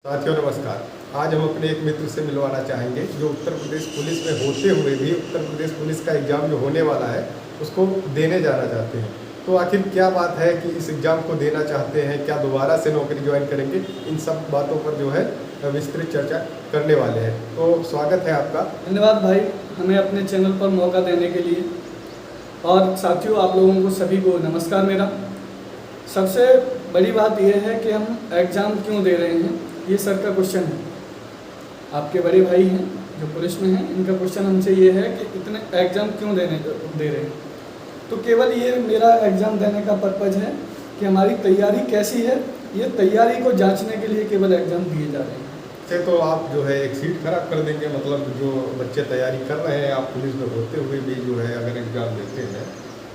साथियों नमस्कार। आज हम अपने एक मित्र से मिलवाना चाहेंगे जो उत्तर प्रदेश पुलिस में होते हुए भी उत्तर प्रदेश पुलिस का एग्ज़ाम जो होने वाला है उसको देने जाना चाहते हैं। तो आखिर क्या बात है कि इस एग्ज़ाम को देना चाहते हैं, क्या दोबारा से नौकरी ज्वाइन करेंगे, इन सब बातों पर जो है विस्तृत चर्चा करने वाले हैं। तो स्वागत है आपका। धन्यवाद भाई, हमें अपने चैनल पर मौका देने के लिए। और साथियों, आप लोगों को सभी को नमस्कार। मेरा सबसे बड़ी बात यह है कि हम एग्ज़ाम क्यों दे रहे हैं, ये सर का क्वेश्चन है। आपके बड़े भाई हैं जो पुलिस में हैं, इनका क्वेश्चन हमसे ये है कि इतने एग्ज़ाम क्यों दे रहे हैं। तो केवल ये मेरा एग्ज़ाम देने का पर्पज़ है कि हमारी तैयारी कैसी है, ये तैयारी को जांचने के लिए केवल एग्ज़ाम दिए जा रहे हैं। से तो आप जो है एक सीट खराब कर देंगे, मतलब जो बच्चे तैयारी कर रहे हैं, आप पुलिस में होते हुए भी जो है अगर एग्ज़ाम देते हैं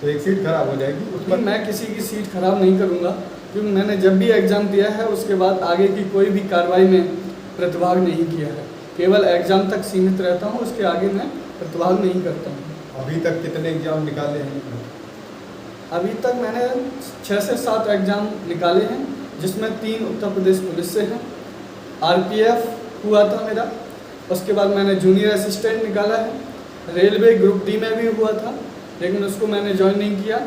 तो एक सीट खराब हो जाएगी। उस पर मैं किसी की सीट खराब नहीं करूँगा, क्योंकि मैंने जब भी एग्ज़ाम दिया है उसके बाद आगे की कोई भी कार्रवाई में प्रतिभाग नहीं किया है। केवल एग्ज़ाम तक सीमित रहता हूँ, उसके आगे मैं प्रतिभाग नहीं करता हूँ। अभी तक कितने एग्ज़ाम निकाले हैं? अभी तक मैंने 6 से 7 एग्ज़ाम निकाले हैं, जिसमें 3 उत्तर प्रदेश पुलिस से हैं। RPF हुआ था मेरा, उसके बाद मैंने जूनियर असिस्टेंट निकाला है। रेलवे ग्रुप डी में भी हुआ था, लेकिन उसको मैंने ज्वाइन नहीं किया।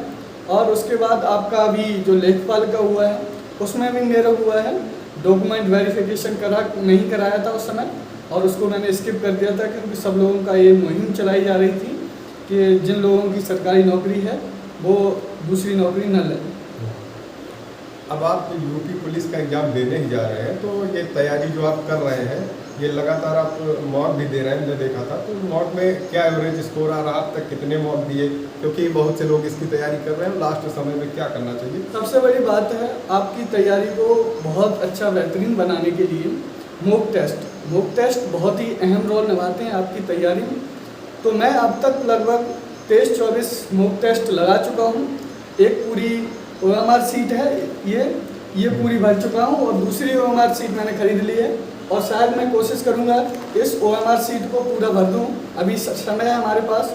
और उसके बाद आपका अभी जो लेखपाल का हुआ है, उसमें भी मेरा हुआ है। डॉक्यूमेंट वेरिफिकेशन नहीं कराया था उस समय, और उसको मैंने स्किप कर दिया था, क्योंकि सब लोगों का ये मुहिम चलाई जा रही थी कि जिन लोगों की सरकारी नौकरी है वो दूसरी नौकरी न लें। अब आप यूपी पुलिस का एग्ज़ाम देने ही जा रहे हैं, तो ये तैयारी जो आप कर रहे हैं, ये लगातार आप मॉक भी दे रहे हैं, मैंने देखा था। तो मॉक में क्या एवरेज स्कोर आ रहा, अब तक कितने मॉक दिए, क्योंकि बहुत से लोग इसकी तैयारी कर रहे हैं, लास्ट समय में क्या करना चाहिए? सबसे बड़ी बात है आपकी तैयारी को बहुत अच्छा बेहतरीन बनाने के लिए मॉक टेस्ट बहुत ही अहम रोल निभाते हैं आपकी तैयारी में। तो मैं अब तक लगभग 23-24 मॉक टेस्ट लगा चुका हूँ। एक पूरी OMR सीट है, ये पूरी भर चुका हूँ, और दूसरी OMR सीट मैंने खरीद ली है, और शायद मैं कोशिश करूँगा इस OMR सीट को पूरा भर दूँ। अभी समय है हमारे पास,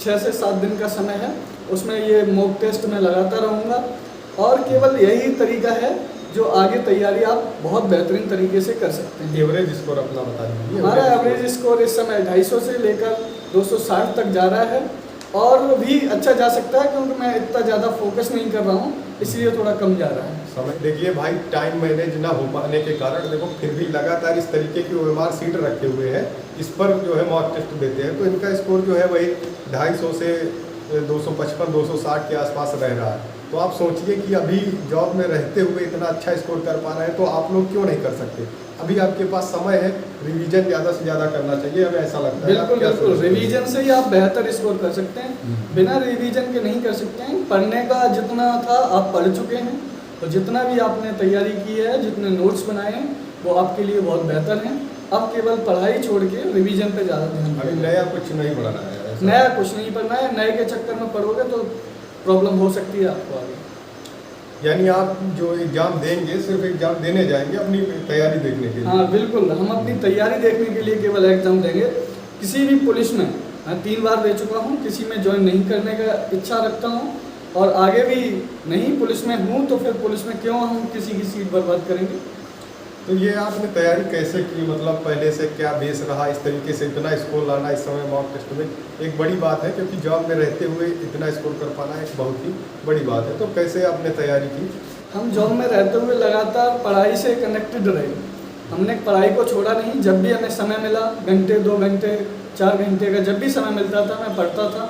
6 से 7 दिन का समय है, उसमें ये मॉक टेस्ट में लगाता रहूँगा। और केवल यही तरीका है जो आगे तैयारी आप बहुत बेहतरीन तरीके से कर सकते हैं। एवरेज स्कोर अपना बता दीजिए। हमारा एवरेज स्कोर इस समय 250 से लेकर 260 तक जा रहा है, और भी अच्छा जा सकता है, क्योंकि मैं इतना ज़्यादा फोकस नहीं कर रहा हूँ, इसलिए थोड़ा कम जा रहा है। समय देखिए भाई, टाइम मैनेज ना हो पाने के कारण देखो फिर भी लगातार इस तरीके की OMR सीट रखे हुए हैं, इस पर जो है मॉक टेस्ट देते हैं, तो इनका स्कोर जो है वही 250 से 255-260 के आसपास रह रहा है। तो आप सोचिए कि अभी जॉब में रहते हुए इतना अच्छा स्कोर कर पा रहे हैं, तो आप लोग क्यों नहीं कर सकते? अभी आपके पास समय है, रिवीजन ज़्यादा से ज़्यादा करना चाहिए, हमें ऐसा लगता है। बिल्कुल, रिवीजन से ही आप बेहतर स्कोर कर सकते हैं, बिना रिवीजन के नहीं कर सकते हैं। पढ़ने का जितना था आप पढ़ चुके हैं, और जितना भी आपने तैयारी की है, जितने नोट्स बनाए हैं, वो आपके लिए बहुत बेहतर हैं। अब केवल पढ़ाई छोड़ के रिवीजन पे ज़्यादा ध्यान अभी दें। नया कुछ नहीं पढ़ना है, नया कुछ नहीं पढ़ना है। नए के चक्कर में पढ़ोगे तो प्रॉब्लम हो सकती है आपको आगे। यानी आप जो एग्ज़ाम देंगे सिर्फ एग्ज़ाम देने जाएंगे, अपनी तैयारी देखने के लिए? हाँ बिल्कुल, हम अपनी तैयारी देखने के लिए केवल एग्ज़ाम देंगे। किसी भी पुलिस में मैं 3 बार दे चुका हूँ, किसी में ज्वाइन नहीं करने का इच्छा रखता हूँ, और आगे भी नहीं पुलिस में हूँ, तो फिर पुलिस में क्यों हम किसी की सीट बर्बाद करेंगे। तो ये आपने तैयारी कैसे की, मतलब पहले से क्या बेस रहा, इस तरीके से इतना स्कोर लाना इस समय मॉक टेस्ट में एक बड़ी बात है, क्योंकि जॉब में रहते हुए इतना स्कोर कर पाना एक बहुत ही बड़ी बात है। तो कैसे आपने तैयारी की? हम जॉब में रहते हुए लगातार पढ़ाई से कनेक्टेड रहे, हमने पढ़ाई को छोड़ा नहीं। जब भी हमें समय मिला, घंटे 2 घंटे 4 घंटे का जब भी समय मिलता था, मैं पढ़ता था,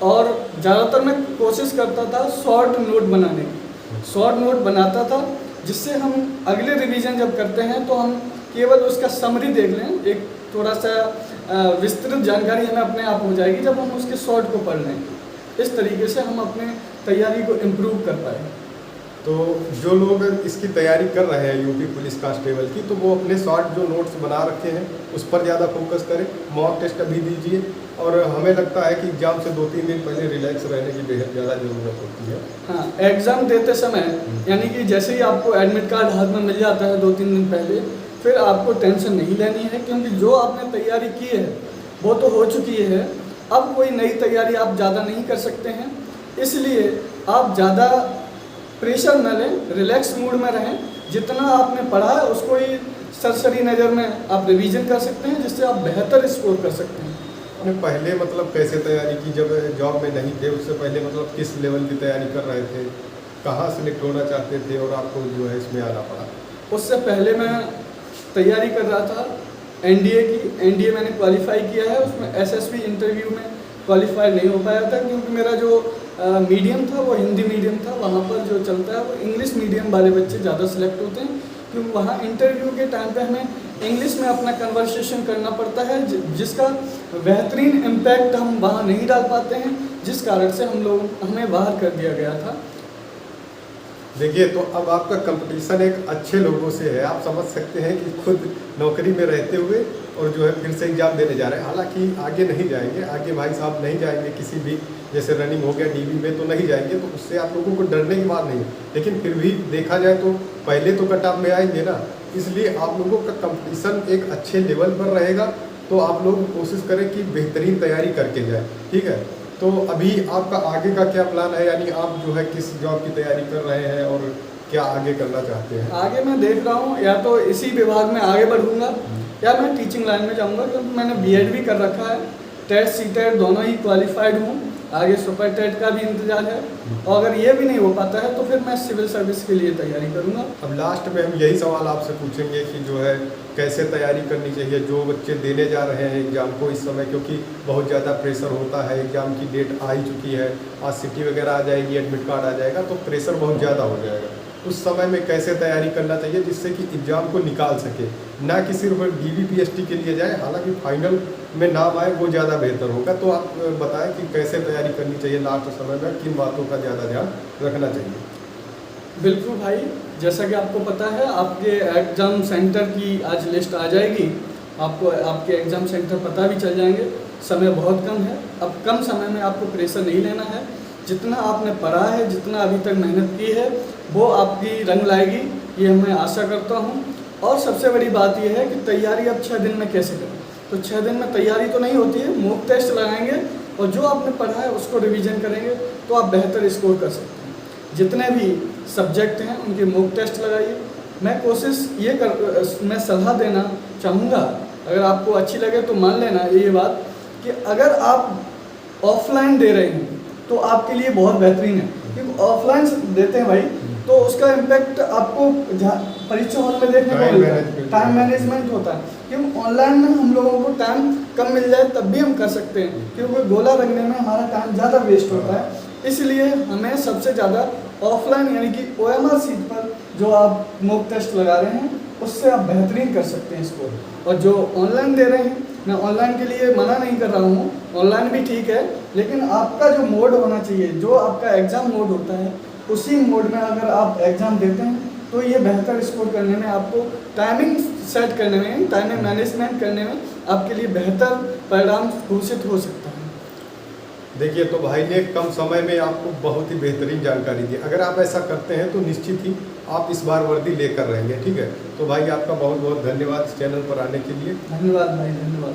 और ज़्यादातर मैं कोशिश करता था शॉर्ट नोट बनाने की। शॉर्ट नोट बनाता था, जिससे हम अगले रिवीजन जब करते हैं तो हम केवल उसका समरी देख लें, एक थोड़ा सा विस्तृत जानकारी हमें अपने आप हो जाएगी जब हम उसके शॉर्ट को पढ़ लेंगे। इस तरीके से हम अपने तैयारी को इम्प्रूव कर पाए। तो जो लोग इसकी तैयारी कर रहे हैं यूपी पुलिस कांस्टेबल की, तो वो अपने शॉर्ट जो नोट्स बना रखे हैं उस पर ज़्यादा फोकस करें, मॉक टेस्ट अभी दीजिए। और हमें लगता है कि एग्ज़ाम से 2-3 दिन पहले रिलैक्स रहने की बेहद ज़्यादा ज़रूरत होती है। हाँ, एग्ज़ाम देते समय यानी कि जैसे ही आपको एडमिट कार्ड हाथ में मिल जाता है 2-3 दिन पहले, फिर आपको टेंशन नहीं लेनी है, क्योंकि जो आपने तैयारी की है वो तो हो चुकी है। अब कोई नई तैयारी आप ज़्यादा नहीं कर सकते हैं, इसलिए आप ज़्यादा प्रेशर न लें, रिलैक्स मूड में रहें। जितना आपने पढ़ा है उसको ही सरसरी नज़र में आप रिवीजन कर सकते हैं, जिससे आप बेहतर स्कोर कर सकते हैं। आपने पहले मतलब कैसे तैयारी की, जब जॉब में नहीं थे उससे पहले मतलब किस लेवल की तैयारी कर रहे थे, कहाँ सेलेक्ट होना चाहते थे और आपको जो है इसमें आना पड़ा? उससे पहले मैं तैयारी कर रहा था एनडीए की। एनडीए मैंने क्वालिफाई किया है, उसमें एसएसबी इंटरव्यू में क्वालिफाई नहीं हो पाया था, क्योंकि मेरा जो मीडियम था वो हिंदी मीडियम था। वहाँ पर जो चलता है वो इंग्लिश मीडियम वाले बच्चे ज़्यादा सेलेक्ट होते हैं, क्योंकि वहाँ इंटरव्यू के टाइम पे हमें इंग्लिश में अपना कन्वर्सेशन करना पड़ता है, जिसका बेहतरीन इम्पैक्ट हम वहाँ नहीं डाल पाते हैं, जिस कारण से हमें बाहर कर दिया गया था। देखिए, तो अब आपका कंपटीशन एक अच्छे लोगों से है। आप समझ सकते हैं कि खुद नौकरी में रहते हुए और जो है फिर से एग्जाम देने जा रहे हैं। हालांकि आगे नहीं जाएंगे, आगे भाई साहब नहीं जाएंगे किसी भी, जैसे रनिंग हो गया डीबी में तो नहीं जाएंगे, तो उससे आप लोगों को डरने की बात नहीं है। लेकिन फिर भी देखा जाए तो पहले तो कट ऑफ में आएंगे ना, इसलिए आप लोगों का कंपटीशन एक अच्छे लेवल पर रहेगा। तो आप लोग कोशिश करें कि बेहतरीन तैयारी करके जाए, ठीक है। तो अभी आपका आगे का क्या प्लान है, यानी आप जो है किस जॉब की तैयारी कर रहे हैं और क्या आगे करना चाहते हैं? आगे मैं देख रहा हूँ या तो इसी विभाग में आगे बढ़ूंगा या मैं टीचिंग लाइन में जाऊंगा, क्योंकि मैंने बीएड भी कर रखा है। टेट सीटेट दोनों ही क्वालिफाइड हूँ। आगे सुपर टेट का भी इंतजार है, और अगर ये भी नहीं हो पाता है तो फिर मैं सिविल सर्विस के लिए तैयारी करूँगा। अब लास्ट में हम यही सवाल आपसे पूछेंगे कि जो है कैसे तैयारी करनी चाहिए जो बच्चे देने जा रहे हैं एग्ज़ाम को इस समय, क्योंकि बहुत ज़्यादा प्रेशर होता है। एग्ज़ाम की डेट आ ही चुकी है, आज सिटी वगैरह आ जाएगी, एडमिट कार्ड आ जाएगा, तो प्रेशर बहुत ज़्यादा हो जाएगा। उस समय में कैसे तैयारी करना चाहिए जिससे कि एग्ज़ाम को निकाल सके, ना कि सिर्फ DBPST के लिए जाए, हालांकि फाइनल में नाम आए वो ज़्यादा बेहतर होगा। तो आप बताएं कि कैसे तैयारी करनी चाहिए लास्ट समय में, किन बातों का ज़्यादा ध्यान रखना चाहिए? बिल्कुल भाई, जैसा कि आपको पता है आपके एग्ज़ाम सेंटर की आज लिस्ट आ जाएगी, आपको आपके एग्ज़ाम सेंटर पता भी चल जाएंगे। समय बहुत कम है, अब कम समय में आपको प्रेशर नहीं लेना है। जितना आपने पढ़ा है, जितना अभी तक मेहनत की है, वो आपकी रंग लाएगी, ये मैं आशा करता हूँ। और सबसे बड़ी बात यह है कि तैयारी अब 6 दिन में कैसे करें। तो 6 दिन में तैयारी तो नहीं होती है, मॉक टेस्ट लगाएंगे और जो आपने पढ़ा है उसको रिवीजन करेंगे तो आप बेहतर स्कोर कर सकते हैं। जितने भी सब्जेक्ट हैं उनके मॉक टेस्ट लगाइए। मैं सलाह देना चाहूँगा, अगर आपको अच्छी लगे तो मान लेना ये बात, कि अगर आप ऑफलाइन दे रहे हैं तो आपके लिए बहुत बेहतरीन है, क्योंकि ऑफलाइन देते हैं भाई तो उसका इम्पैक्ट आपको परीक्षा हॉल में देखने को मिलता है, टाइम मैनेजमेंट होता है। क्योंकि ऑनलाइन में हम लोगों को टाइम कम मिल जाए तब भी हम कर सकते हैं, क्योंकि गोला रंगने में हमारा टाइम ज़्यादा वेस्ट होता है। इसलिए हमें सबसे ज़्यादा ऑफलाइन यानी कि OMR सीट पर जो आप मॉक टेस्ट लगा रहे हैं उससे आप बेहतरीन कर सकते हैं स्कोर। और जो ऑनलाइन दे रहे हैं, मैं ऑनलाइन के लिए मना नहीं कर रहा हूँ, ऑनलाइन भी ठीक है, लेकिन आपका जो मोड होना चाहिए, जो आपका एग्ज़ाम मोड होता है, उसी मोड में अगर आप एग्ज़ाम देते हैं तो ये बेहतर स्कोर करने में, आपको टाइमिंग सेट करने में, टाइमिंग मैनेजमेंट करने में आपके लिए बेहतर परिणाम घोषित हो सकता है। देखिए, तो भाई ने कम समय में आपको बहुत ही बेहतरीन जानकारी दी। अगर आप ऐसा करते हैं तो निश्चित ही आप इस बार वर्दी लेकर रहेंगे, ठीक है। तो भाई आपका बहुत बहुत धन्यवाद इस चैनल पर आने के लिए। धन्यवाद भाई, धन्यवाद।